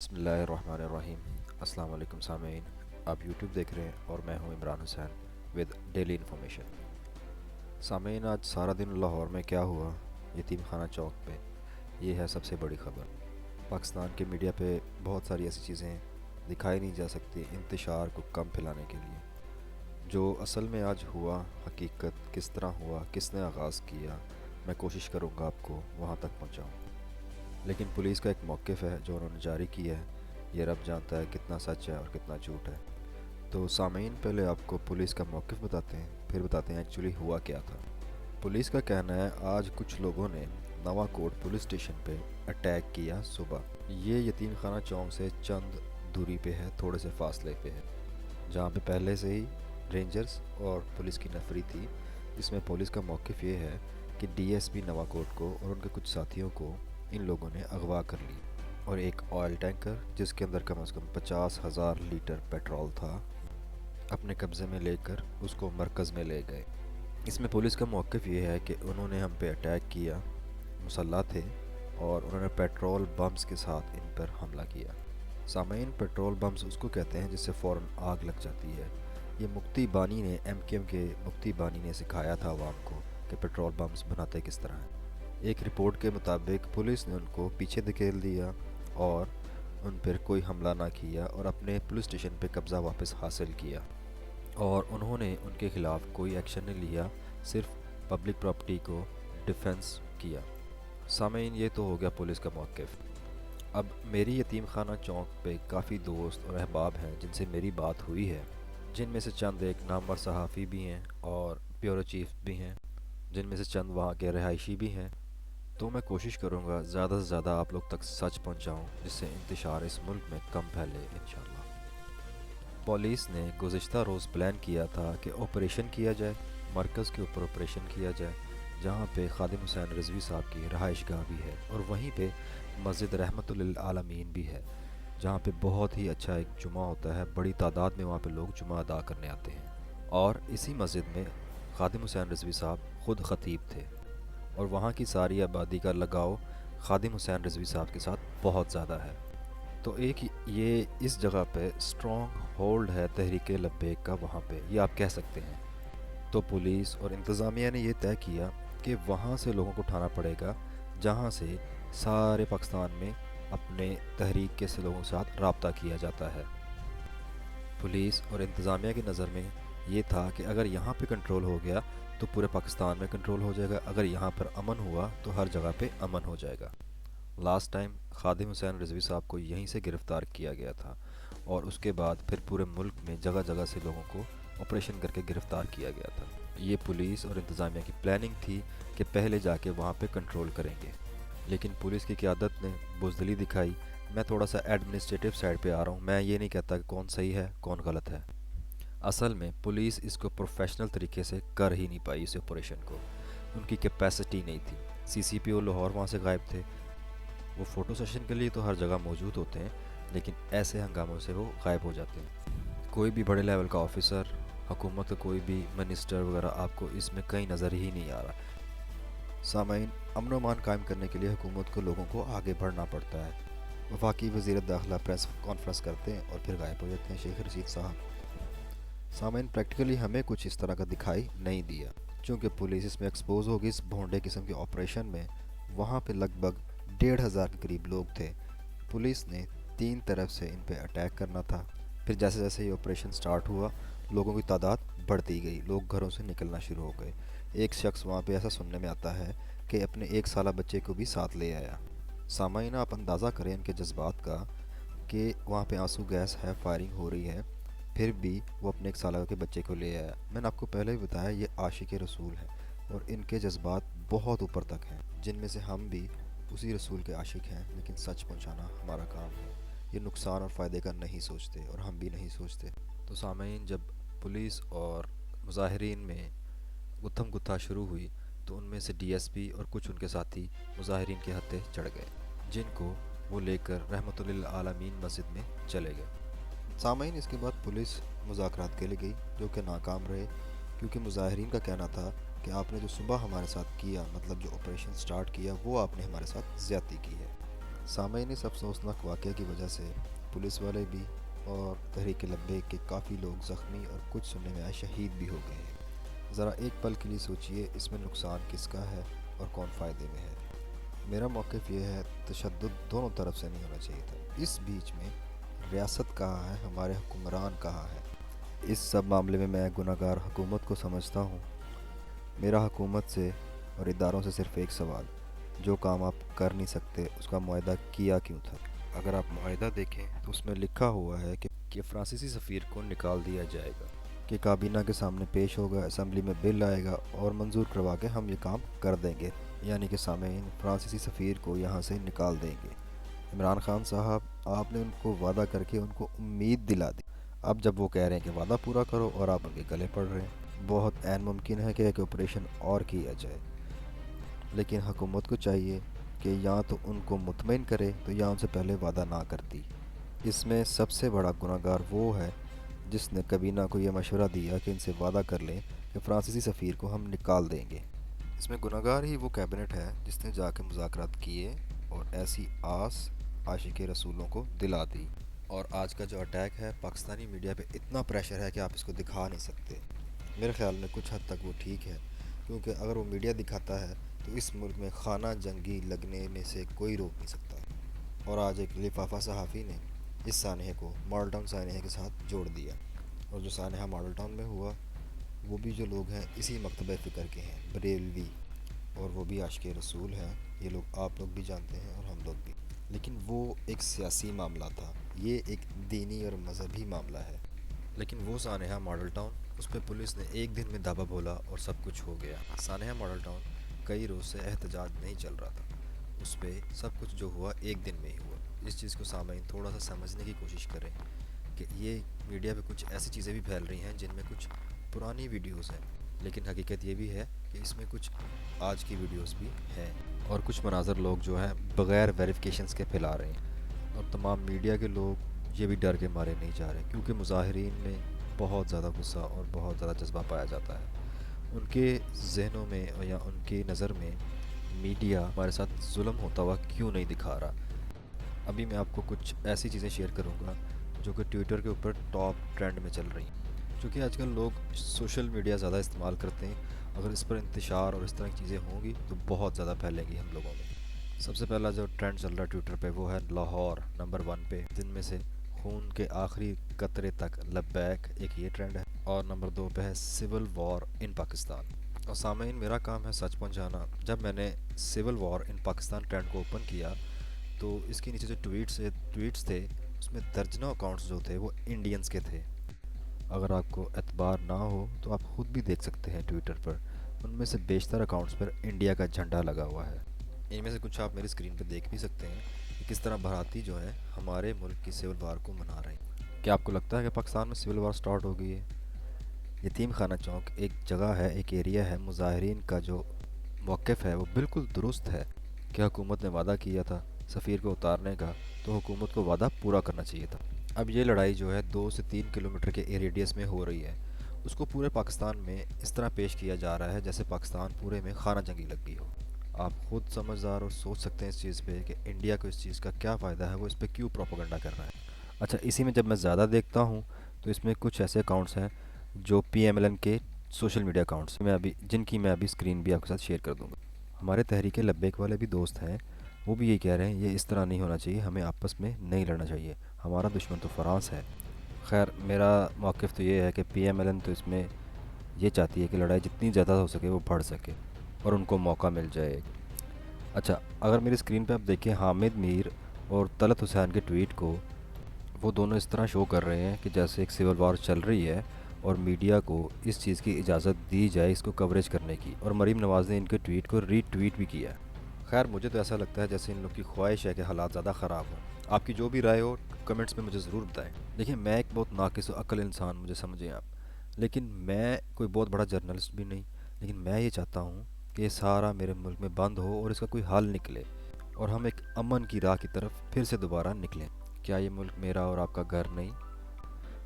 بسم اللہ الرحمن الرحیم۔ السلام علیکم سامعین، آپ یوٹیوب دیکھ رہے ہیں اور میں ہوں عمران حسین ود ڈیلی انفارمیشن۔ سامعین، آج سارا دن لاہور میں کیا ہوا؟ یتیم خانہ چوک پہ یہ ہے سب سے بڑی خبر۔ پاکستان کے میڈیا پہ بہت ساری ایسی چیزیں دکھائی نہیں جا سکتی انتشار کو کم پھیلانے کے لیے۔ جو اصل میں آج ہوا، حقیقت کس طرح ہوا، کس نے آغاز کیا، میں کوشش کروں گا آپ کو وہاں تک پہنچاؤں۔ لیکن پولیس کا ایک موقف ہے جو انہوں نے جاری کیا ہے، یہ رب جانتا ہے کتنا سچ ہے اور کتنا جھوٹ ہے۔ تو سامعین، پہلے آپ کو پولیس کا موقف بتاتے ہیں، پھر بتاتے ہیں ایکچولی ہوا کیا تھا۔ پولیس کا کہنا ہے آج کچھ لوگوں نے نواں کوٹ پولیس اسٹیشن پہ اٹیک کیا صبح۔ یہ یتیم خانہ چوک سے چند دوری پہ ہے، تھوڑے سے فاصلے پہ ہے، جہاں پہ پہلے سے ہی رینجرز اور پولیس کی نفری تھی۔ اس میں پولیس کا موقف یہ ہے کہ ڈی ایس پی نواں کوٹ کو اور ان کے کچھ ساتھیوں کو ان لوگوں نے اغوا کر لی اور ایک آئل ٹینکر جس کے اندر کم از کم 50,000 لیٹر پیٹرول تھا اپنے قبضے میں لے کر اس کو مرکز میں لے گئے۔ اس میں پولیس کا موقف یہ ہے کہ انہوں نے ہم پہ اٹیک کیا، مسلح تھے اور انہوں نے پیٹرول بمز کے ساتھ ان پر حملہ کیا۔ سامعین، پیٹرول بمز اس کو کہتے ہیں جس سے فوراً آگ لگ جاتی ہے۔ یہ مکتی بانی نے، ایم کیو ایم کے مکتی بانی نے سکھایا تھا عوام کو کہ پیٹرول بمز بناتے کس طرح ہیں۔ ایک رپورٹ کے مطابق پولیس نے ان کو پیچھے دھکیل دیا اور ان پر کوئی حملہ نہ کیا اور اپنے پولیس اسٹیشن پہ قبضہ واپس حاصل کیا، اور انہوں نے ان کے خلاف کوئی ایکشن نہیں لیا، صرف پبلک پراپرٹی کو ڈیفنس کیا۔ سامعین، یہ تو ہو گیا پولیس کا موقف۔ اب میری یتیم خانہ چوک پہ کافی دوست اور احباب ہیں جن سے میری بات ہوئی ہے، جن میں سے چند ایک نامور صحافی بھی ہیں اور بیورو چیف بھی ہیں، جن میں سے چند وہاں کے رہائشی بھی ہیں۔ تو میں کوشش کروں گا زیادہ سے زیادہ آپ لوگ تک سچ پہنچاؤں جس سے انتشار اس ملک میں کم پھیلے انشاءاللہ۔ پولیس نے گزشتہ روز پلان کیا تھا کہ آپریشن کیا جائے، مرکز کے اوپر آپریشن کیا جائے جہاں پہ خادم حسین رضوی صاحب کی رہائش گاہ بھی ہے، اور وہیں پہ مسجد رحمت للعالمین بھی ہے جہاں پہ بہت ہی اچھا ایک جمعہ ہوتا ہے، بڑی تعداد میں وہاں پہ لوگ جمعہ ادا کرنے آتے ہیں۔ اور اسی مسجد میں خادم حسین رضوی صاحب خود خطیب تھے، اور وہاں کی ساری آبادی کا لگاؤ خادم حسین رضوی صاحب کے ساتھ بہت زیادہ ہے۔ تو ایک یہ اس جگہ پہ اسٹرانگ ہولڈ ہے تحریک لبیک کا، وہاں پہ یہ آپ کہہ سکتے ہیں۔ تو پولیس اور انتظامیہ نے یہ طے کیا کہ وہاں سے لوگوں کو اٹھانا پڑے گا جہاں سے سارے پاکستان میں اپنے تحریک کے سے لوگوں کے ساتھ رابطہ کیا جاتا ہے۔ پولیس اور انتظامیہ کی نظر میں یہ تھا کہ اگر یہاں پہ کنٹرول ہو گیا تو پورے پاکستان میں کنٹرول ہو جائے گا، اگر یہاں پر امن ہوا تو ہر جگہ پہ امن ہو جائے گا۔ لاسٹ ٹائم خادم حسین رضوی صاحب کو یہیں سے گرفتار کیا گیا تھا، اور اس کے بعد پھر پورے ملک میں جگہ جگہ سے لوگوں کو آپریشن کر کے گرفتار کیا گیا تھا۔ یہ پولیس اور انتظامیہ کی پلاننگ تھی کہ پہلے جا کے وہاں پہ کنٹرول کریں گے، لیکن پولیس کی قیادت نے بزدلی دکھائی۔ میں تھوڑا سا ایڈمنسٹریٹو سائڈ پہ آ رہا ہوں، میں یہ نہیں کہتا کہ کون صحیح ہے کون غلط ہے۔ اصل میں پولیس اس کو پروفیشنل طریقے سے کر ہی نہیں پائی، اس آپریشن کو ان کی کیپیسٹی نہیں تھی۔ سی سی پی او لاہور وہاں سے غائب تھے، وہ فوٹو سیشن کے لیے تو ہر جگہ موجود ہوتے ہیں لیکن ایسے ہنگاموں سے وہ غائب ہو جاتے ہیں۔ کوئی بھی بڑے لیول کا آفیسر، حکومت کا کوئی بھی منسٹر وغیرہ آپ کو اس میں کہیں نظر ہی نہیں آ رہا۔ سامعین، امن و امان قائم کرنے کے لیے حکومت کو لوگوں کو آگے بڑھنا پڑتا ہے۔ وفاقی وزیر داخلہ پریس کانفرنس کرتے ہیں اور پھر غائب ہو جاتے ہیں شیخ رشید صاحب۔ سامعین، پریکٹیکلی ہمیں کچھ اس طرح کا دکھائی نہیں دیا، چونکہ پولیس اس میں ایکسپوز ہوگی اس بھونڈے قسم کے آپریشن میں۔ وہاں پہ لگ بھگ 1,500 کے قریب لوگ تھے۔ پولیس نے 3 طرف سے ان پہ اٹیک کرنا تھا۔ پھر جیسے جیسے یہ آپریشن سٹارٹ ہوا، لوگوں کی تعداد بڑھتی گئی، لوگ گھروں سے نکلنا شروع ہو گئے۔ ایک شخص وہاں پہ ایسا سننے میں آتا ہے کہ اپنے 1 سالہ بچے کو بھی ساتھ لے آیا۔ سامعین، آپ اندازہ کریں ان کے جذبات کا کہ وہاں پہ آنسو گیس ہے، فائرنگ ہو رہی ہے، پھر بھی وہ اپنے 1 سالہ کے بچے کو لے آیا۔ میں نے آپ کو پہلے بھی بتایا یہ عاشق رسول ہے، اور ان کے جذبات بہت اوپر تک ہیں، جن میں سے ہم بھی اسی رسول کے عاشق ہیں، لیکن سچ پہنچانا ہمارا کام ہے۔ یہ نقصان اور فائدے کا نہیں سوچتے، اور ہم بھی نہیں سوچتے۔ تو سامعین، جب پولیس اور مظاہرین میں گتھم گتھا شروع ہوئی تو ان میں سے ڈی ایس پی اور کچھ ان کے ساتھی مظاہرین کے ہتھے چڑھ گئے، جن کو وہ لے کر رحمت للعالمین مسجد میں چلے گئے۔ سامعین، اس کے بعد پولیس مذاکرات کے لیے گئی جو کہ ناکام رہے، کیونکہ مظاہرین کا کہنا تھا کہ آپ نے جو صبح ہمارے ساتھ کیا، مطلب جو آپریشن سٹارٹ کیا، وہ آپ نے ہمارے ساتھ زیادتی کی ہے۔ سامعین، اس افسوسناک واقعے کی وجہ سے پولیس والے بھی اور تحریک لبیک کے کافی لوگ زخمی اور کچھ سننے میں آئے شہید بھی ہو گئے ہیں۔ ذرا ایک پل کے لیے سوچئے، اس میں نقصان کس کا ہے اور کون فائدے میں ہے؟ میرا موقف یہ ہے، تشدد دونوں طرف سے نہیں ہونا چاہیے تھا۔ اس بیچ میں ریاست کہاں ہے، ہمارے حکمران کہاں ہے؟ اس سب معاملے میں گناہ گار حکومت کو سمجھتا ہوں۔ میرا حکومت سے اور اداروں سے صرف ایک سوال: جو کام آپ کر نہیں سکتے اس کا معاہدہ کیا کیوں تھا؟ اگر آپ معاہدہ دیکھیں تو اس میں لکھا ہوا ہے کہ فرانسیسی سفیر کو نکال دیا جائے گا، کہ کابینہ کے سامنے پیش ہوگا، اسمبلی میں بل آئے گا اور منظور کروا کے ہم یہ کام کر دیں گے، یعنی کہ سامعین فرانسیسی سفیر کو یہاں سے نکال دیں گے۔ عمران خان صاحب، آپ نے ان کو وعدہ کر کے ان کو امید دلا دی۔ اب جب وہ کہہ رہے ہیں کہ وعدہ پورا کرو اور آپ ان کے گلے پڑ رہے ہیں، بہت عین ممکن ہے کہ ایک آپریشن اور کیا جائے، لیکن حکومت کو چاہیے کہ یا تو ان کو مطمئن کرے تو یا ان سے پہلے وعدہ نہ کرتی۔ اس میں سب سے بڑا گناہ گار وہ ہے جس نے کابینہ کو یہ مشورہ دیا کہ ان سے وعدہ کر لیں کہ فرانسیسی سفیر کو ہم نکال دیں گے۔ اس میں گناہ گار ہی وہ کیبنٹ ہے جس نے جا کے مذاکرات کیے اور ایسی آس عاشق رسولوں کو دلا دی۔ اور آج کا جو اٹیک ہے، پاکستانی میڈیا پہ اتنا پریشر ہے کہ آپ اس کو دکھا نہیں سکتے۔ میرے خیال میں کچھ حد تک وہ ٹھیک ہے، کیونکہ اگر وہ میڈیا دکھاتا ہے تو اس ملک میں خانہ جنگی لگنے میں سے کوئی روک نہیں سکتا۔ اور آج ایک لفافہ صحافی نے اس سانحے کو ماڈل ٹاؤن سانحے کے ساتھ جوڑ دیا، اور جو سانحہ ماڈل ٹاؤن میں ہوا وہ بھی جو لوگ ہیں اسی مکتبہ فکر کے ہیں، بریلوی، اور وہ بھی عاشق رسول ہیں۔ یہ لوگ آپ لوگ بھی جانتے ہیں اور ہم لوگ بھی، لیکن وہ ایک سیاسی معاملہ تھا، یہ ایک دینی اور مذہبی معاملہ ہے۔ لیکن وہ سانحہ ماڈل ٹاؤن، اس پہ پولیس نے ایک دن میں دھاوا بولا اور سب کچھ ہو گیا۔ سانحہ ماڈل ٹاؤن کئی روز سے احتجاج نہیں چل رہا تھا، اس پہ سب کچھ جو ہوا ایک دن میں ہی ہوا۔ اس چیز کو سامعین تھوڑا سا سمجھنے کی کوشش کریں کہ یہ میڈیا پہ کچھ ایسی چیزیں بھی پھیل رہی ہیں جن میں کچھ پرانی ویڈیوز ہیں، لیکن حقیقت یہ بھی ہے کہ اس میں کچھ آج کی ویڈیوز بھی ہیں، اور کچھ مناظر لوگ جو ہیں بغیر ویریفیکیشنز کے پھیلا رہے ہیں، اور تمام میڈیا کے لوگ یہ بھی ڈر کے مارے نہیں جا رہے، کیونکہ مظاہرین میں بہت زیادہ غصہ اور بہت زیادہ جذبہ پایا جاتا ہے۔ ان کے ذہنوں میں یا ان کی نظر میں میڈیا ہمارے ساتھ ظلم ہوتا ہوا کیوں نہیں دکھا رہا۔ ابھی میں آپ کو کچھ ایسی چیزیں شیئر کروں گا جو کہ ٹویٹر کے اوپر ٹاپ ٹرینڈ میں چل رہی ہیں، چونکہ آج کل لوگ سوشل میڈیا زیادہ استعمال کرتے ہیں۔ اگر اس پر انتشار اور اس طرح کی چیزیں ہوں گی تو بہت زیادہ پھیلیں گی ہم لوگوں میں۔ سب سے پہلا جو ٹرینڈ چل رہا ہے ٹویٹر پہ وہ ہے لاہور نمبر 1 پہ، جن میں سے خون کے آخری قطرے تک لبیک، ایک یہ ٹرینڈ ہے، اور نمبر 2 پہ ہے سول وار ان پاکستان۔ اور سامعین، میرا کام ہے سچ پہنچانا۔ جب میں نے سول وار ان پاکستان ٹرینڈ کو اوپن کیا تو اس کے نیچے جو ٹویٹس تھے اس میں درجنوں اکاؤنٹس جو تھے وہ انڈینز کے تھے۔ اگر آپ کو اعتبار نہ ہو تو آپ خود بھی دیکھ سکتے ہیں ٹویٹر پر، ان میں سے بیشتر اکاؤنٹس پر انڈیا کا جھنڈا لگا ہوا ہے۔ ان میں سے کچھ آپ میری اسکرین پہ دیکھ بھی سکتے ہیں کہ کس طرح بھارتی جو ہیں ہمارے ملک کی سول وار کو منا رہے ہیں۔ کیا آپ کو لگتا ہے کہ پاکستان میں سول وار سٹارٹ ہو گئی ہے؟ یتیم خانہ چوک ایک جگہ ہے، ایک ایریا ہے، مظاہرین کا جو موقف ہے وہ بالکل درست ہے کہ حکومت نے وعدہ کیا تھا سفیر کو اتارنے کا، تو حکومت کو وعدہ پورا کرنا چاہیے تھا۔ اب یہ لڑائی جو ہے 2 سے 3 کلومیٹر کے ریڈیس میں ہو رہی ہے، اس کو پورے پاکستان میں اس طرح پیش کیا جا رہا ہے جیسے پاکستان پورے میں خانہ جنگی لگ گئی ہو۔ آپ خود سمجھدار اور سوچ سکتے ہیں اس چیز پہ کہ انڈیا کو اس چیز کا کیا فائدہ ہے، وہ اس پہ کیوں پروپیگنڈا کر رہا ہے۔ اچھا، اسی میں جب میں زیادہ دیکھتا ہوں تو اس میں کچھ ایسے اکاؤنٹس ہیں جو پی ایم ایل این کے سوشل میڈیا اکاؤنٹس جن کی میں ابھی اسکرین بھی آپ کے ساتھ شیئر کر دوں گا۔ ہمارے تحریک لبیک والے بھی دوست ہیں، وہ بھی یہی کہہ رہے ہیں یہ اس طرح نہیں ہونا چاہیے، ہمیں آپس میں نہیں لڑنا چاہیے، ہمارا دشمن تو فرانس ہے۔ خیر، میرا موقف تو یہ ہے کہ پی ایم ایل این تو اس میں یہ چاہتی ہے کہ لڑائی جتنی زیادہ ہو سکے وہ بڑھ سکے اور ان کو موقع مل جائے۔ اچھا، اگر میری اسکرین پہ آپ دیکھیں حامد میر اور طلعت حسین کے ٹویٹ کو، وہ دونوں اس طرح شو کر رہے ہیں کہ جیسے ایک سول وار چل رہی ہے اور میڈیا کو اس چیز کی اجازت دی جائے اس کو کوریج کرنے کی، اور مریم نواز نے ان کے ٹویٹ کو ری ٹویٹ بھی کیا۔ خیر، مجھے تو ایسا لگتا ہے جیسے ان لوگ کی خواہش ہے کہ حالات زیادہ خراب ہوں۔ آپ کی جو بھی رائے ہو کمنٹس میں مجھے ضرور بتائیں۔ دیکھیں، میں ایک بہت ناقص و عقل انسان، مجھے سمجھیں آپ، لیکن میں کوئی بہت بڑا جرنلسٹ بھی نہیں، لیکن میں یہ چاہتا ہوں کہ یہ سارا میرے ملک میں بند ہو اور اس کا کوئی حل نکلے اور ہم ایک امن کی راہ کی طرف پھر سے دوبارہ نکلیں۔ کیا یہ ملک میرا اور آپ کا گھر نہیں؟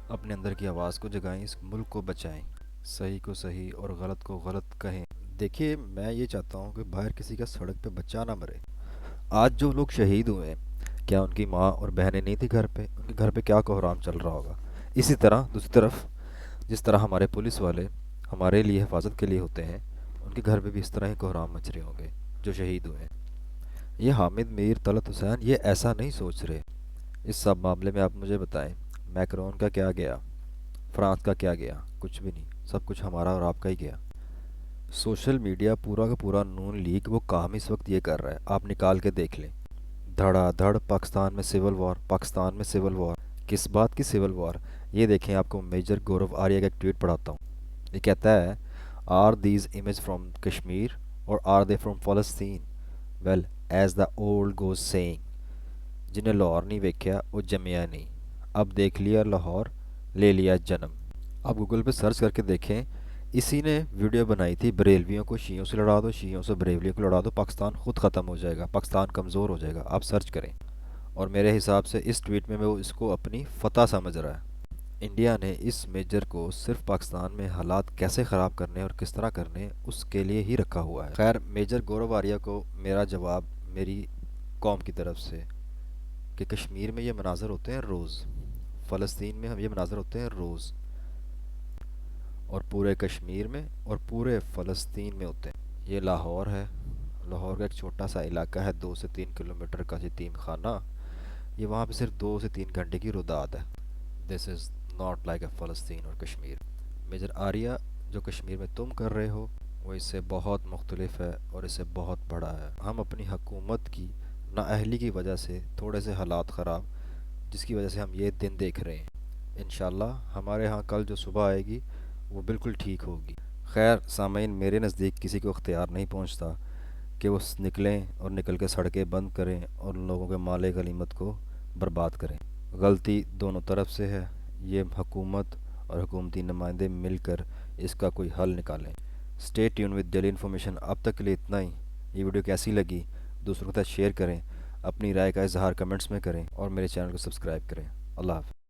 اپنے اندر کی آواز کو جگائیں، اس ملک کو بچائیں، صحیح کو صحیح اور غلط کو غلط کہیں۔ دیکھیے، میں یہ چاہتا ہوں کہ باہر کسی کا سڑک پہ بچہ نہ مرے۔ آج جو لوگ شہید ہوئے ہیں کیا ان کی ماں اور بہنیں نہیں تھی گھر پہ؟ ان کے گھر پہ کیا کوحرام چل رہا ہوگا؟ اسی طرح دوسری طرف جس طرح ہمارے پولیس والے ہمارے لیے حفاظت کے لیے ہوتے ہیں، ان کے گھر پہ بھی اس طرح ہی کوحرام مچ رہے ہوں گے جو شہید ہوئے ہیں۔ یہ حامد میر، طلعت حسین یہ ایسا نہیں سوچ رہے۔ اس سب معاملے میں آپ مجھے بتائیں، میکرون کا کیا گیا؟ فرانس کا کیا گیا؟ کچھ بھی نہیں، سب کچھ ہمارا اور آپ کا ہی گیا۔ سوشل میڈیا پورا کا پورا نون لیگ وہ کام اس وقت یہ کر رہا ہے، آپ نکال کے دیکھ لیں۔ دھڑا دھڑ پاکستان میں سول وار، پاکستان میں سول وار۔ کس بات کی سول وار؟ یہ دیکھیں، آپ کو میجر گورو آریہ کا ایک ٹویٹ پڑھاتا ہوں۔ یہ کہتا ہے، are these image from Kashmir اور آر دے فرام فلسطین؟ Well as the old goes saying, جنہیں لاہور نہیں ویکھیا وہ جمیا نہیں، اب دیکھ لیا لاہور لے لیا جنم۔ آپ گوگل پہ سرچ کر کے دیکھیں، اسی نے ویڈیو بنائی تھی، بریلویوں کو شیعوں سے لڑا دو، شیعوں سے بریلویوں کو لڑا دو، پاکستان خود ختم ہو جائے گا، پاکستان کمزور ہو جائے گا۔ آپ سرچ کریں، اور میرے حساب سے اس ٹویٹ میں وہ اس کو اپنی فتح سمجھ رہا ہے۔ انڈیا نے اس میجر کو صرف پاکستان میں حالات کیسے خراب کرنے اور کس طرح کرنے اس کے لیے ہی رکھا ہوا ہے۔ خیر، میجر گورو آریہ کو میرا جواب میری قوم کی طرف سے کہ کشمیر میں یہ مناظر ہوتے ہیں روز، فلسطین میں ہم یہ مناظر ہوتے ہیں روز، اور پورے کشمیر میں اور پورے فلسطین میں ہوتے ہیں۔ یہ لاہور ہے، لاہور کا ایک چھوٹا سا علاقہ ہے، 2 سے 3 کلومیٹر کا یتیم خانہ، یہ وہاں پہ صرف 2 سے 3 گھنٹے کی رداد ہے۔ دس از ناٹ لائک اے فلسطین اور کشمیر۔ میجر آریہ، جو کشمیر میں تم کر رہے ہو وہ اس سے بہت مختلف ہے اور اس سے بہت بڑا ہے۔ ہم اپنی حکومت کی نااہلی کی وجہ سے تھوڑے سے حالات خراب، جس کی وجہ سے ہم یہ دن دیکھ رہے ہیں، انشاءاللہ ہمارے ہاں کل جو صبح آئے گی وہ بالکل ٹھیک ہوگی۔ خیر سامعین، میرے نزدیک کسی کو اختیار نہیں پہنچتا کہ وہ نکلیں اور نکل کے سڑکیں بند کریں اور ان لوگوں کے مال غنیمت کو برباد کریں۔ غلطی دونوں طرف سے ہے، یہ حکومت اور حکومتی نمائندے مل کر اس کا کوئی حل نکالیں۔ Stay tune with daily information. اب تک کے لیے اتنا ہی۔ یہ ویڈیو کیسی لگی دوسروں کے ساتھ شیئر کریں، اپنی رائے کا اظہار کمنٹس میں کریں اور میرے چینل کو سبسکرائب کریں۔ اللہ حافظ۔